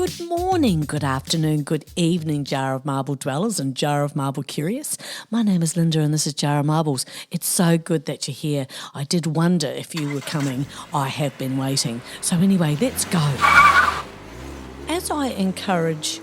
Good morning, good afternoon, good evening, Jar of Marble dwellers and Jar of Marble curious. My name is Linda and this is Jar of Marbles. It's so good that you're here. I did wonder if you were coming. I have been waiting. So anyway, let's go. As I encourage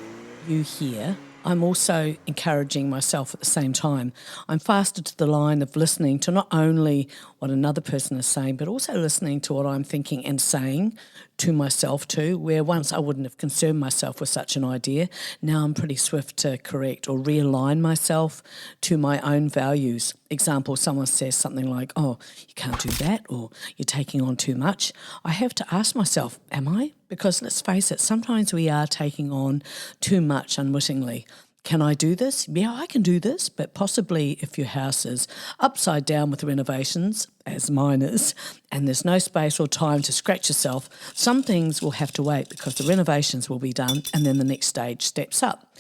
you here, I'm also encouraging myself at the same time. I'm faster to the line of listening to not only what another person is saying, but also listening to what I'm thinking and saying to myself too, where once I wouldn't have concerned myself with such an idea. Now I'm pretty swift to correct or realign myself to my own values. Example, someone says something like, oh, you can't do that, or you're taking on too much. I have to ask myself, am I? Because let's face it, sometimes we are taking on too much unwittingly. Can I do this? Yeah, I can do this, but possibly if your house is upside down with renovations, as mine is, and there's no space or time to scratch yourself, some things will have to wait because the renovations will be done and then the next stage steps up.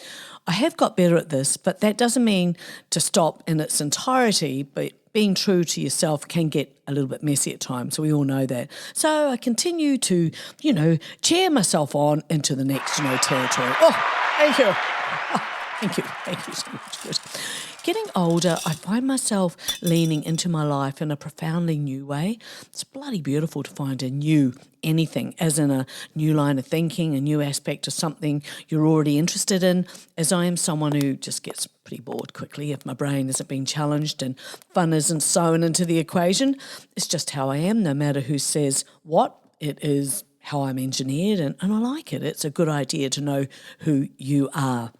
I have got better at this, but that doesn't mean to stop in its entirety, but being true to yourself can get a little bit messy at times, so we all know that. So I continue to, cheer myself on into the next, territory. Oh, thank you. Thank you so much. Good. Getting older, I find myself leaning into my life in a profoundly new way. It's bloody beautiful to find a new anything, as in a new line of thinking, a new aspect of something you're already interested in, as I am someone who just gets pretty bored quickly if my brain isn't being challenged and fun isn't sewn into the equation. It's just how I am, no matter who says what. It is how I'm engineered, and I like it. It's a good idea to know who you are.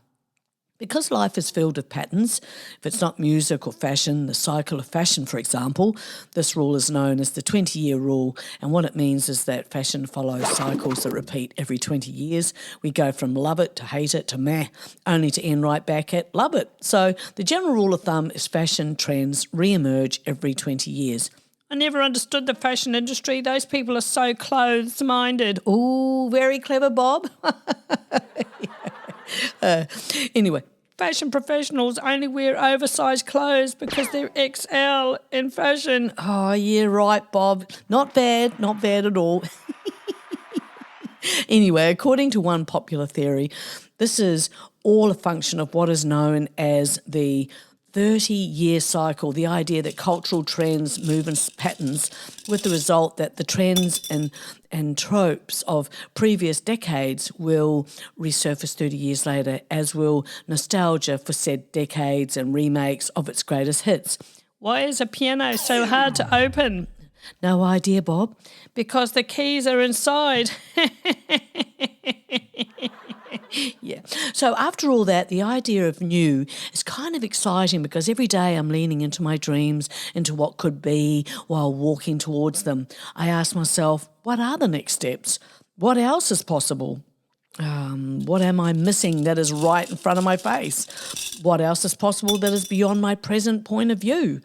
Because life is filled with patterns, if it's not music or fashion, the cycle of fashion, for example, this rule is known as the 20-year rule, and what it means is that fashion follows cycles that repeat every 20 years. We go from love it to hate it to meh, only to end right back at love it. So the general rule of thumb is fashion trends re-emerge every 20 years. I never understood the fashion industry. Those people are so clothes-minded. Ooh, very clever, Bob. Anyway, fashion professionals only wear oversized clothes because they're XL in fashion. Oh, yeah, right, Bob. Not bad at all. Anyway, according to one popular theory, this is all a function of what is known as the 30-year cycle, the idea that cultural trends move in patterns, with the result that the trends and tropes of previous decades will resurface 30 years later, as will nostalgia for said decades and remakes of its greatest hits. Why is a piano so hard to open? No idea, Bob. Because the keys are inside. Yeah. So after all that, the idea of new is kind of exciting because every day I'm leaning into my dreams, into what could be while walking towards them. I ask myself, what are the next steps? What else is possible? What am I missing that is right in front of my face? What else is possible that is beyond my present point of view?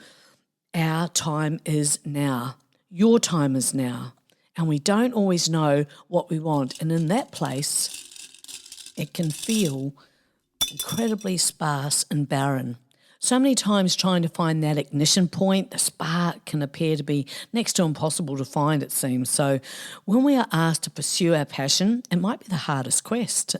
Our time is now. Your time is now. And we don't always know what we want. And in that place, it can feel incredibly sparse and barren. So many times trying to find that ignition point, the spark, can appear to be next to impossible to find, it seems. So when we are asked to pursue our passion, it might be the hardest quest.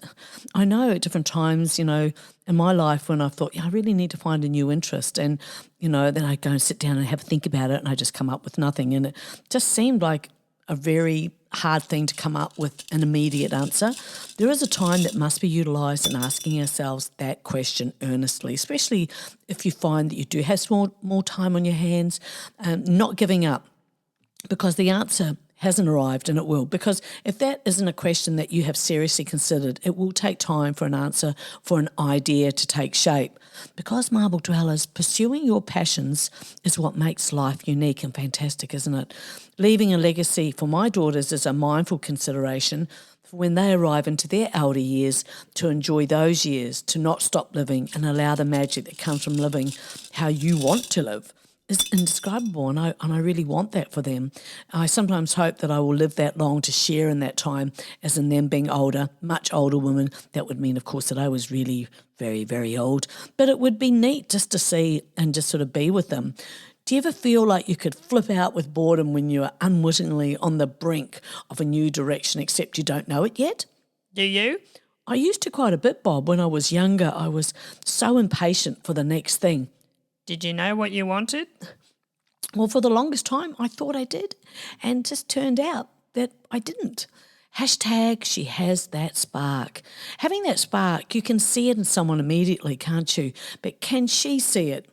I know at different times, in my life when I thought, I really need to find a new interest, and, then I go and sit down and have a think about it and I just come up with nothing. And it just seemed like a very hard thing to come up with an immediate answer. There is a time that must be utilised in asking ourselves that question earnestly, especially if you find that you do have more time on your hands, not giving up, because the answer hasn't arrived, and it will. Because if that isn't a question that you have seriously considered, it will take time for an answer, for an idea to take shape. Because, marble dwellers, pursuing your passions is what makes life unique and fantastic, isn't it? Leaving a legacy for my daughters is a mindful consideration for when they arrive into their elder years, to enjoy those years, to not stop living and allow the magic that comes from living how you want to live. Is indescribable, and I really want that for them. I sometimes hope that I will live that long to share in that time, as in them being older, much older women. That would mean, of course, that I was really very, very old, but it would be neat just to see and just sort of be with them. Do you ever feel like you could flip out with boredom when you are unwittingly on the brink of a new direction, except you don't know it yet? Do you? I used to quite a bit, Bob. When I was younger, I was so impatient for the next thing. Did you know what you wanted? Well, for the longest time, I thought I did, and just turned out that I didn't. Hashtag she has that spark. Having that spark, you can see it in someone immediately, can't you? But can she see it?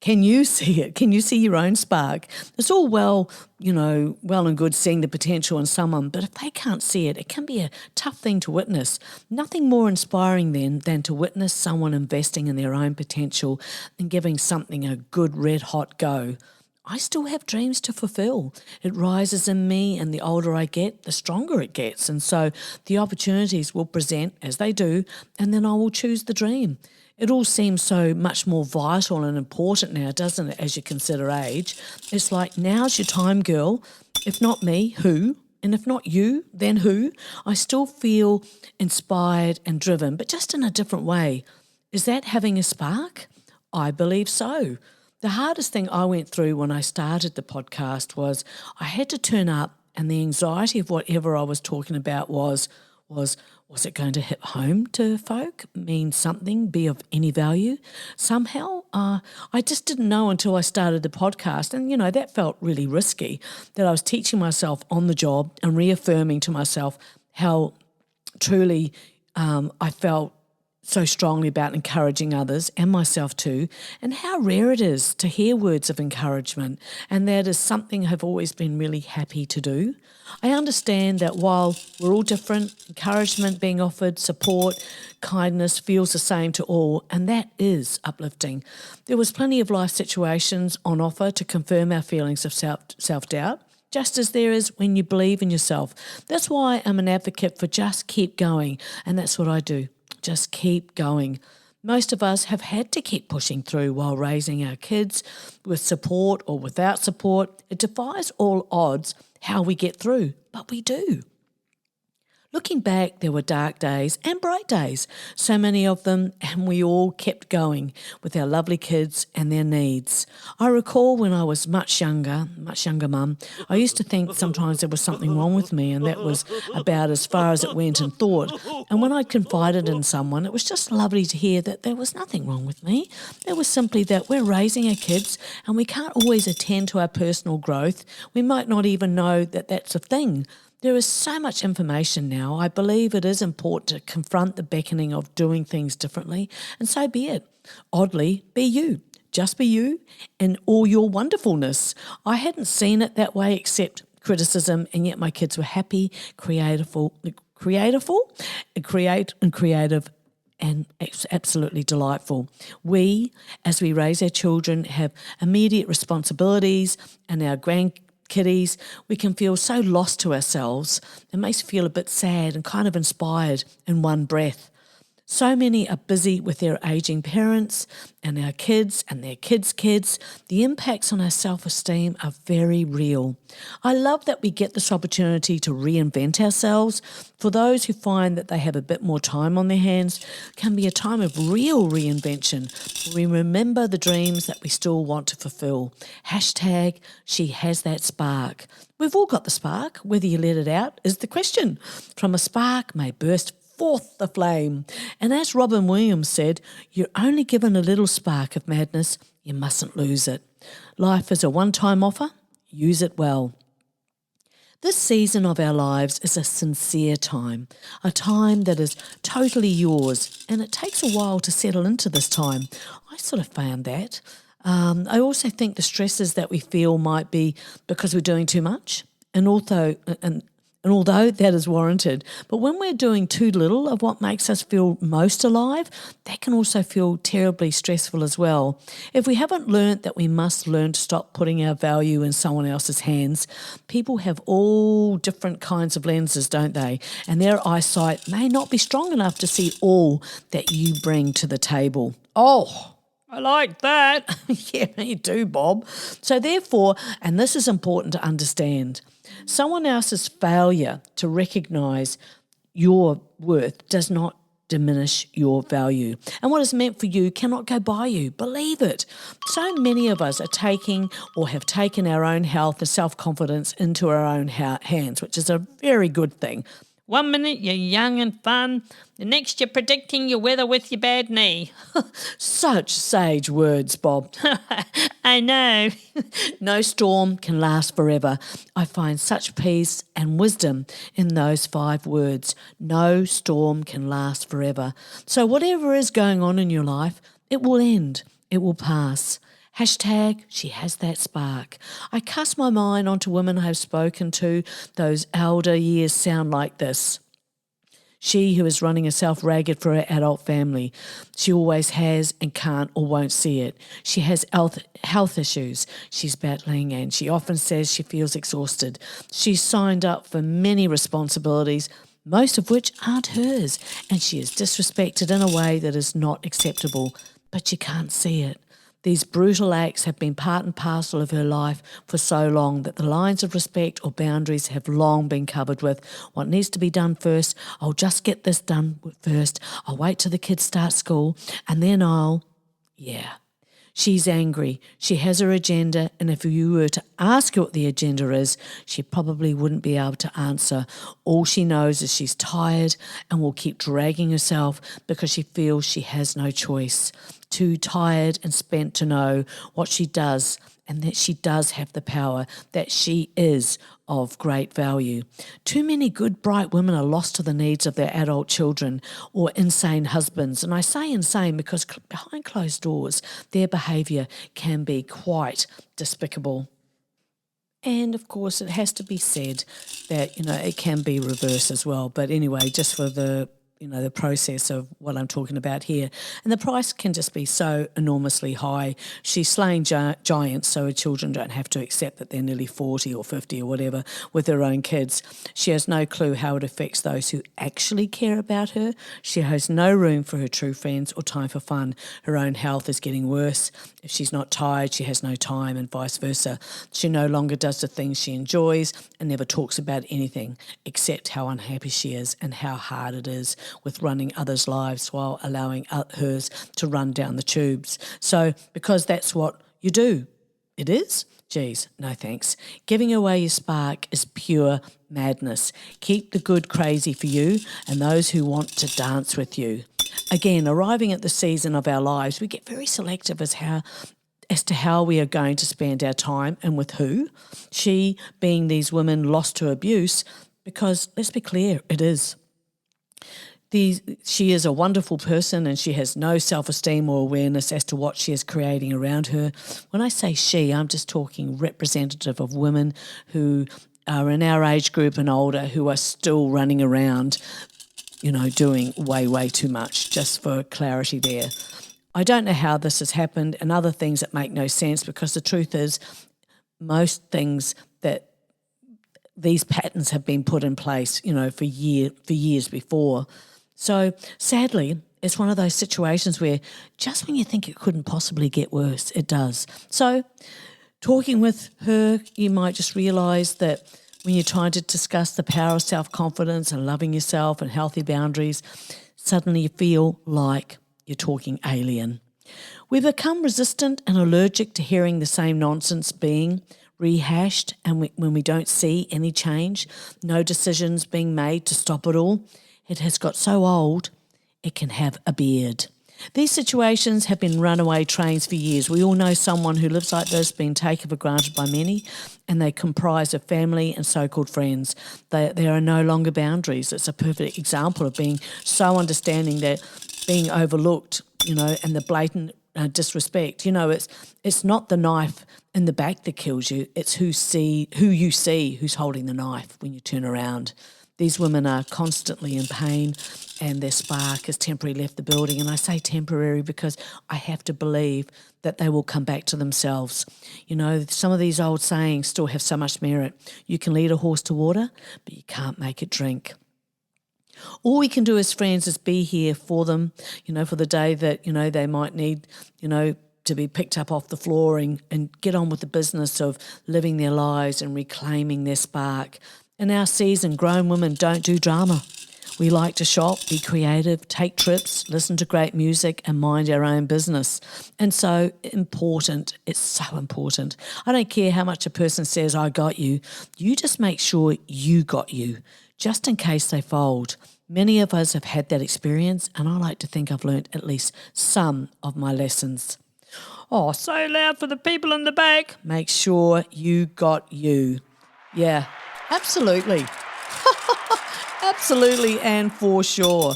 Can you see it? Can you see your own spark? It's all well and good seeing the potential in someone, but if they can't see it, it can be a tough thing to witness. Nothing more inspiring then than to witness someone investing in their own potential and giving something a good red hot go. I still have dreams to fulfill. It rises in me, and the older I get, the stronger it gets. And so the opportunities will present as they do, and then I will choose the dream. It all seems so much more vital and important now, doesn't it, as you consider age? It's like, now's your time, girl. If not me, who? And if not you, then who? I still feel inspired and driven, but just in a different way. Is that having a spark? I believe so. The hardest thing I went through when I started the podcast was I had to turn up, and the anxiety of whatever I was talking about was it going to hit home to folk, mean something, be of any value? Somehow, I just didn't know until I started the podcast, and that felt really risky, that I was teaching myself on the job and reaffirming to myself how truly I felt so strongly about encouraging others and myself too, and how rare it is to hear words of encouragement, and that is something I've always been really happy to do. I understand that while we're all different, encouragement being offered, support, kindness feels the same to all, and that is uplifting. There was plenty of life situations on offer to confirm our feelings of self-doubt, just as there is when you believe in yourself. That's why I'm an advocate for just keep going, and that's what I do. Just keep going. Most of us have had to keep pushing through while raising our kids, with support or without support. It defies all odds how we get through, but we do. Looking back, there were dark days and bright days, so many of them, and we all kept going with our lovely kids and their needs. I recall when I was much younger mum, I used to think sometimes there was something wrong with me, and that was about as far as it went in thought. And when I confided in someone, it was just lovely to hear that there was nothing wrong with me. It was simply that we're raising our kids and we can't always attend to our personal growth. We might not even know that that's a thing. There is so much information now. I believe it is important to confront the beckoning of doing things differently, and so be it. Oddly, be you. Just be you in all your wonderfulness. I hadn't seen it that way except criticism, and yet my kids were happy, creative, and absolutely delightful. We, as we raise our children, have immediate responsibilities, and our kiddies, we can feel so lost to ourselves. It makes you feel a bit sad and kind of inspired in one breath. So many are busy with their ageing parents and our kids and their kids' kids. The impacts on our self-esteem are very real. I love that we get this opportunity to reinvent ourselves. For those who find that they have a bit more time on their hands, it can be a time of real reinvention. We remember the dreams that we still want to fulfill. Hashtag she has that spark. We've all got the spark. Whether you let it out is the question. From a spark may burst forth the flame. And as Robin Williams said, you're only given a little spark of madness, you mustn't lose it. Life is a one-time offer, use it well. This season of our lives is a sincere time, a time that is totally yours, and it takes a while to settle into this time. I sort of found that. I also think the stresses that we feel might be because we're doing too much, and although that is warranted, but when we're doing too little of what makes us feel most alive, that can also feel terribly stressful as well. If we haven't learnt that we must learn to stop putting our value in someone else's hands, people have all different kinds of lenses, don't they? And their eyesight may not be strong enough to see all that you bring to the table. Oh, I like that. Yeah, me too, Bob. So therefore, and this is important to understand, someone else's failure to recognise your worth does not diminish your value. And what is meant for you cannot go by you. Believe it. So many of us are taking or have taken our own health and self-confidence into our own hands, which is a very good thing. 1 minute you're young and fun, the next you're predicting your weather with your bad knee. Such sage words, Bob. I know. No storm can last forever. I find such peace and wisdom in those 5 words. No storm can last forever. So whatever is going on in your life, it will end. It will pass. Hashtag, she has that spark. I cast my mind onto women I've spoken to. Those elder years sound like this. She who is running herself ragged for her adult family. She always has and can't or won't see it. She has health issues she's battling, and she often says she feels exhausted. She's signed up for many responsibilities, most of which aren't hers, and she is disrespected in a way that is not acceptable, but she can't see it. These brutal acts have been part and parcel of her life for so long that the lines of respect or boundaries have long been covered with what needs to be done first. I'll just get this done first. I'll wait till the kids start school and then yeah. She's angry. She has her agenda, and if you were to ask her what the agenda is, she probably wouldn't be able to answer. All she knows is she's tired and will keep dragging herself because she feels she has no choice. Too tired and spent to know what she does and that she does have the power, that she is of great value. Too many good, bright women are lost to the needs of their adult children or insane husbands. And I say insane because behind closed doors, their behaviour can be quite despicable. And, of course, it has to be said that, it can be reversed as well. But anyway, just for the process of what I'm talking about here. And the price can just be so enormously high. She's slaying giants so her children don't have to accept that they're nearly 40 or 50 or whatever with their own kids. She has no clue how it affects those who actually care about her. She has no room for her true friends or time for fun. Her own health is getting worse. If she's not tired, she has no time, and vice versa. She no longer does the things she enjoys and never talks about anything except how unhappy she is and how hard it is with running others' lives while allowing hers to run down the tubes. So because that's what you do. It is? Geez, no thanks. Giving away your spark is pure madness. Keep the good crazy for you and those who want to dance with you. Again, arriving at the season of our lives, we get very selective as to how we are going to spend our time and with who. She being these women lost to abuse because, let's be clear, it is. She is a wonderful person and she has no self-esteem or awareness as to what she is creating around her. When I say she, I'm just talking representative of women who are in our age group and older who are still running around, doing way, way too much, just for clarity there. I don't know how this has happened and other things that make no sense because the truth is most things that these patterns have been put in place, for years before. So sadly, it's one of those situations where just when you think it couldn't possibly get worse, it does. So talking with her, you might just realise that when you're trying to discuss the power of self-confidence and loving yourself and healthy boundaries, suddenly you feel like you're talking alien. We become resistant and allergic to hearing the same nonsense being rehashed, and when we don't see any change, no decisions being made to stop it all, it has got so old it can have a beard. These situations have been runaway trains for years. We all know someone who lives like this, being taken for granted by many, and they comprise of family and so-called friends. There are no longer boundaries. It's a perfect example of being so understanding that being overlooked, and the blatant disrespect. It's not the knife in the back that kills you. It's who you see who's holding the knife when you turn around. These women are constantly in pain and their spark has temporarily left the building. And I say temporary because I have to believe that they will come back to themselves. Some of these old sayings still have so much merit. You can lead a horse to water, but you can't make it drink. All we can do as friends is be here for them, for the day that, they might need, to be picked up off the floor and get on with the business of living their lives and reclaiming their spark. In our season, grown women don't do drama. We like to shop, be creative, take trips, listen to great music and mind our own business. And so important, it's so important. I don't care how much a person says, I got you. You just make sure you got you. just in case they fold. Many of us have had that experience, and I like to think I've learnt at least some of my lessons. Oh, so loud for the people in the back. Make sure you got you. Yeah, absolutely. Absolutely and for sure.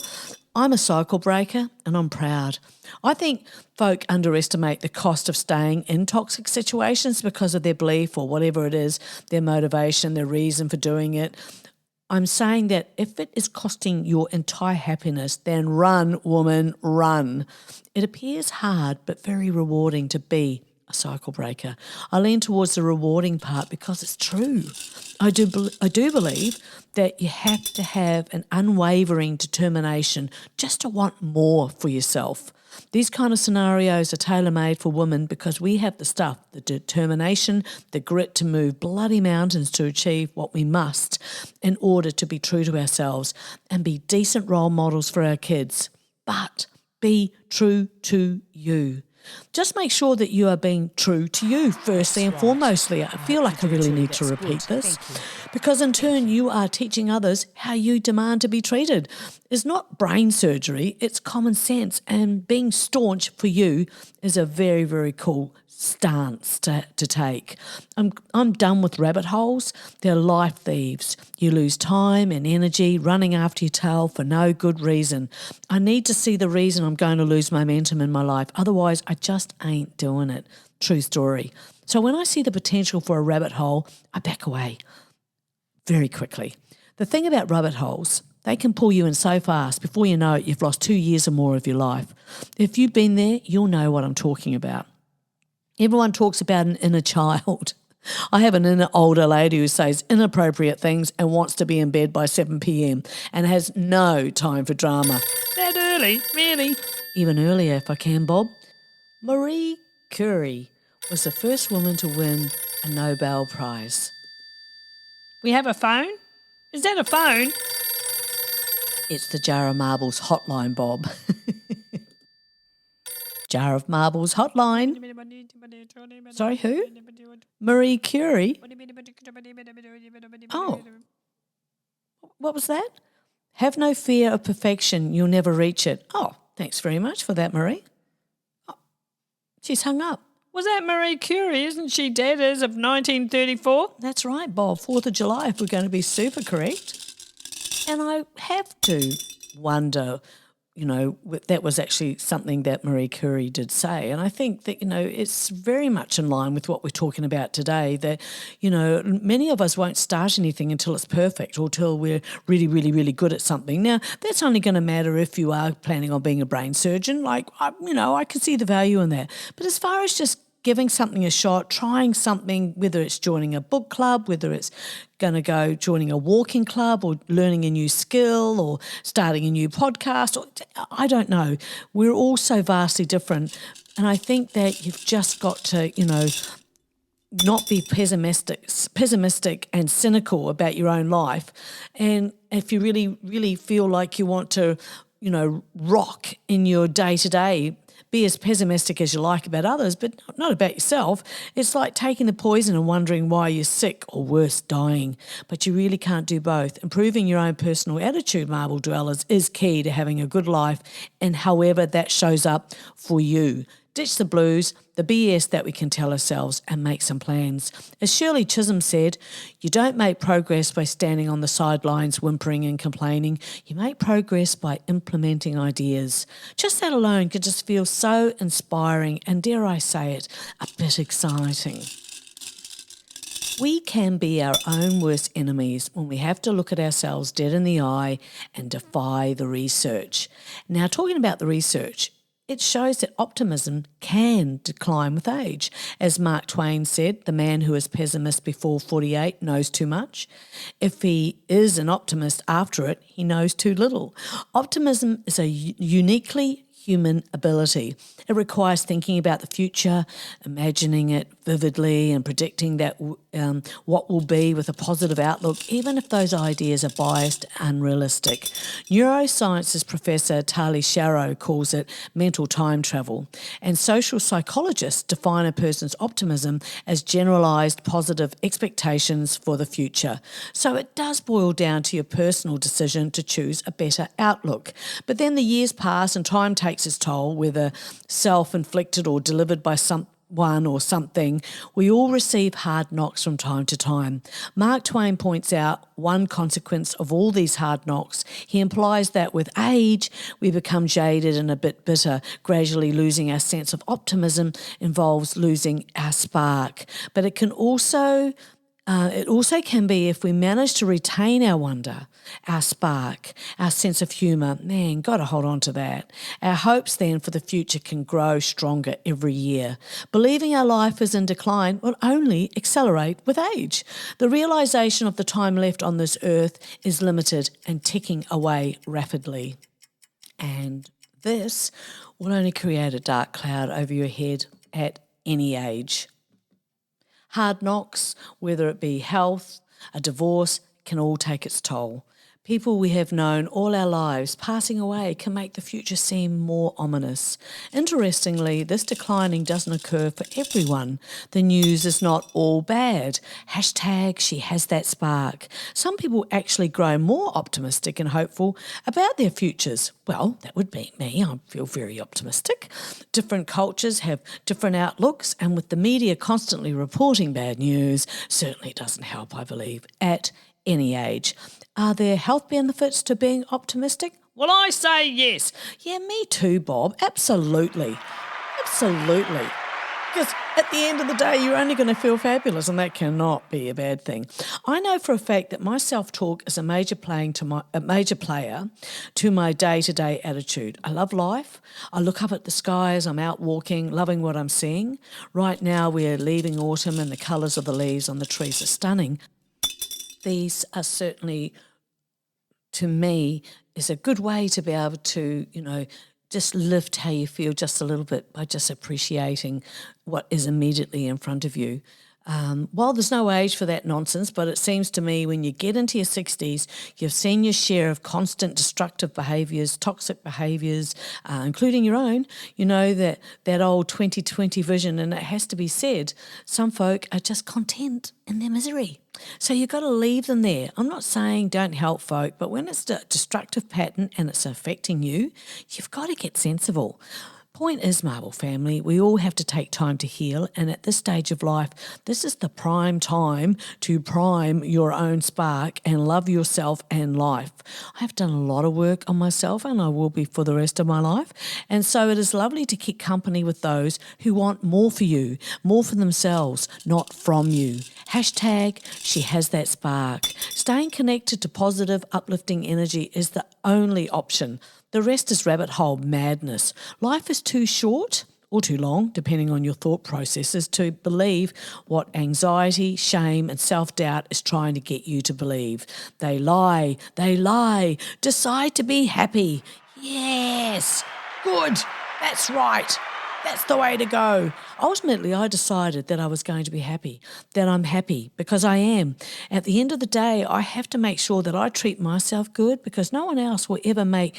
I'm a cycle breaker and I'm proud. I think folk underestimate the cost of staying in toxic situations because of their belief or whatever it is, their motivation, their reason for doing it. I'm saying that if it is costing your entire happiness, then run, woman, run. It appears hard but very rewarding to be a cycle breaker. I lean towards the rewarding part because it's true. I do believe that you have to have an unwavering determination just to want more for yourself. These kind of scenarios are tailor-made for women because we have the stuff, the determination, the grit to move bloody mountains to achieve what we must in order to be true to ourselves and be decent role models for our kids. But be true to you. Just make sure that you are being true to you firstly and foremostly. I feel like I really need to repeat this because in turn you are teaching others how you demand to be treated. It's not brain surgery, it's common sense, and being staunch for you is a very, very cool stance to take. I'm done with rabbit holes. They're life thieves. You lose time and energy running after your tail for no good reason. I need to see the reason I'm going to lose momentum in my life. Otherwise, I just ain't doing it. True story. So when I see the potential for a rabbit hole, I back away very quickly. The thing about rabbit holes, they can pull you in so fast. Before you know it, you've lost 2 years or more of your life. If you've been there, you'll know what I'm talking about. Everyone talks about an inner child. I have an inner older lady who says inappropriate things and wants to be in bed by 7 p.m. and has no time for drama. That early, really? Even earlier, if I can, Bob. Marie Curie was the first woman to win a Nobel Prize. We have a phone? Is that a phone? It's the Jar of Marbles hotline, Bob. Jar of Marbles hotline. Sorry, who? Marie Curie. Oh, what was that? Have no fear of perfection. You'll never reach it. Oh, thanks very much for that, Marie. Oh, she's hung up. Was that Marie Curie? Isn't she dead as of 1934? That's right, Bob. 4th of July, if we're going to be super correct. And I have to wonder, that was actually something that Marie Curie did say. And I think that, it's very much in line with what we're talking about today, that, many of us won't start anything until it's perfect or until we're really, really, really good at something. Now, that's only going to matter if you are planning on being a brain surgeon. I can see the value in that. But as far as just giving something a shot, trying something, whether it's joining a book club, whether it's going to go joining a walking club or learning a new skill or starting a new podcast, or I don't know. We're all so vastly different. And I think that you've just got to, not be pessimistic and cynical about your own life. And if you really, really feel like you want to, rock in your day-to-day, be as pessimistic as you like about others, but not about yourself. It's like taking the poison and wondering why you're sick or worse, dying. But you really can't do both. Improving your own personal attitude, Marble Dwellers, is key to having a good life and however that shows up for you. Ditch the blues, the BS that we can tell ourselves, and make some plans. As Shirley Chisholm said, you don't make progress by standing on the sidelines whimpering and complaining. You make progress by implementing ideas. Just that alone can just feel so inspiring and, dare I say it, a bit exciting. We can be our own worst enemies when we have to look at ourselves dead in the eye and defy the research. Now, talking about the research, it shows that optimism can decline with age. As Mark Twain said, the man who is pessimist before 48 knows too much. If he is an optimist after it, he knows too little. Optimism is a uniquely human ability. It requires thinking about the future, imagining it vividly and predicting that what will be with a positive outlook, even if those ideas are biased and unrealistic. Neurosciences professor Tali Sharrow calls it mental time travel, and social psychologists define a person's optimism as generalised positive expectations for the future. So it does boil down to your personal decision to choose a better outlook. But then the years pass and time takes its toll, whether self-inflicted or delivered by someone or something. We all receive hard knocks from time to time. Mark Twain points out one consequence of all these hard knocks. He implies that with age, we become jaded and a bit bitter. Gradually losing our sense of optimism involves losing our spark. But it also can be if we manage to retain our wonder, our spark, our sense of humour. Man, got to hold on to that. Our hopes then for the future can grow stronger every year. Believing our life is in decline will only accelerate with age. The realisation of the time left on this earth is limited and ticking away rapidly. And this will only create a dark cloud over your head at any age. Hard knocks, whether it be health, a divorce, can all take its toll. People we have known all our lives passing away can make the future seem more ominous. Interestingly, this declining doesn't occur for everyone. The news is not all bad. Hashtag she has that spark. Some people actually grow more optimistic and hopeful about their futures. Well, that would be me. I feel very optimistic. Different cultures have different outlooks, and with the media constantly reporting bad news, certainly doesn't help, I believe, at any age. Are there health benefits to being optimistic? Well, I say yes. Yeah, me too, Bob. Absolutely. Absolutely. Because at the end of the day, you're only going to feel fabulous, and that cannot be a bad thing. I know for a fact that my self-talk is a major player to my day-to-day attitude. I love life. I look up at the skies. I'm out walking, loving what I'm seeing. Right now, we're leaving autumn, and the colours of the leaves on the trees are stunning. These are certainly, to me, is a good way to be able to, just lift how you feel just a little bit by just appreciating what is immediately in front of you. While there's no age for that nonsense, but it seems to me when you get into your 60s, you've seen your share of constant destructive behaviours, toxic behaviours, including your own. You know that old 2020 vision, and it has to be said, some folk are just content in their misery. So you've got to leave them there. I'm not saying don't help folk, but when it's a destructive pattern and it's affecting you, you've got to get sensible. Point is, Marble family, we all have to take time to heal, and at this stage of life, this is the prime time to prime your own spark and love yourself and life. I've done a lot of work on myself, and I will be for the rest of my life, and so it is lovely to keep company with those who want more for you, more for themselves, not from you. Hashtag she has that spark. Staying connected to positive, uplifting energy is the only option. The rest is rabbit hole madness. Life is too short or too long, depending on your thought processes, to believe what anxiety, shame and self-doubt is trying to get you to believe. They lie. Decide to be happy. Yes, good, that's right. That's the way to go. Ultimately, I decided that I was going to be happy, that I'm happy because I am. At the end of the day, I have to make sure that I treat myself good because no one else will ever make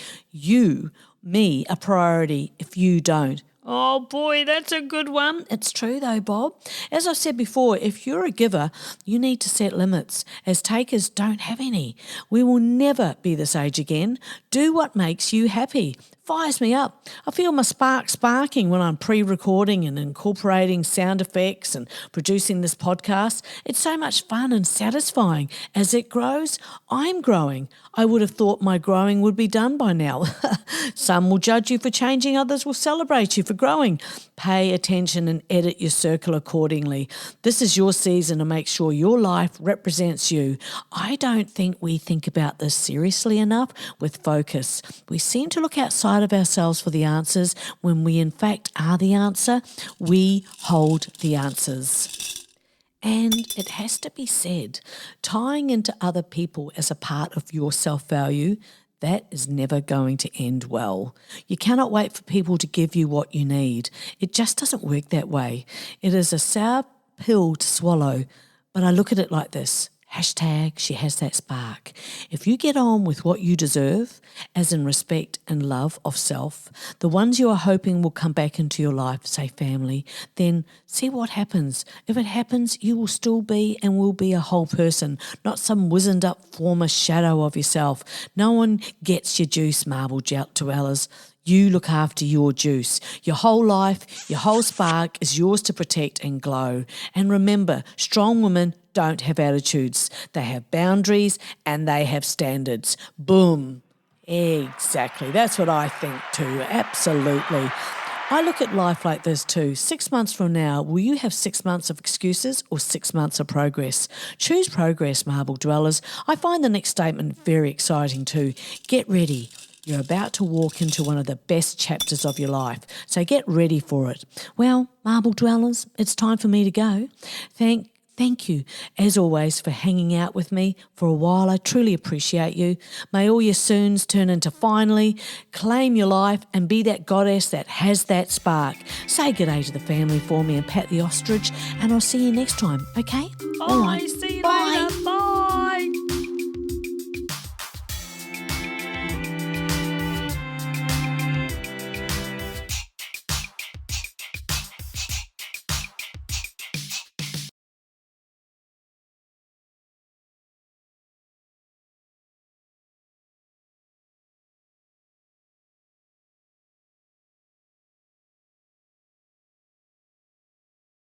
me, a priority if you don't. Oh boy, that's a good one. It's true though, Bob. As I said before, if you're a giver, you need to set limits, as takers don't have any. We will never be this age again. Do what makes you happy. Fires me up. I feel my spark sparking when I'm pre-recording and incorporating sound effects and producing this podcast. It's so much fun and satisfying. As it grows, I'm growing. I would have thought my growing would be done by now. Some will judge you for changing, others will celebrate you for growing. Pay attention and edit your circle accordingly. This is your season to make sure your life represents you. I don't think we think about this seriously enough with focus. We seem to look outside of ourselves for the answers when we in fact are the answer. We hold the answers. And it has to be said, tying into other people as a part of your self-value, that is never going to end well. You cannot wait for people to give you what you need. It just doesn't work that way. It is a sour pill to swallow, but I look at it like this. Hashtag she has that spark. If you get on with what you deserve, as in respect and love of self, the ones you are hoping will come back into your life, say family, then see what happens. If it happens, you will still be and will be a whole person, not some wizened up former shadow of yourself. No one gets your juice, marble dwellers. You look after your juice. Your whole life, your whole spark is yours to protect and glow. And remember, strong women don't have attitudes. They have boundaries and they have standards. Boom. Exactly. That's what I think too. Absolutely. I look at life like this too. 6 months from now, will you have 6 months of excuses or 6 months of progress? Choose progress, marble dwellers. I find the next statement very exciting too. Get ready. You're about to walk into one of the best chapters of your life, so get ready for it. Well, marble dwellers, it's time for me to go. Thank you, as always, for hanging out with me for a while. I truly appreciate you. May all your soons turn into finally. Claim your life and be that goddess that has that spark. Say good day to the family for me and pat the ostrich, and I'll see you next time, okay? Bye. See you later.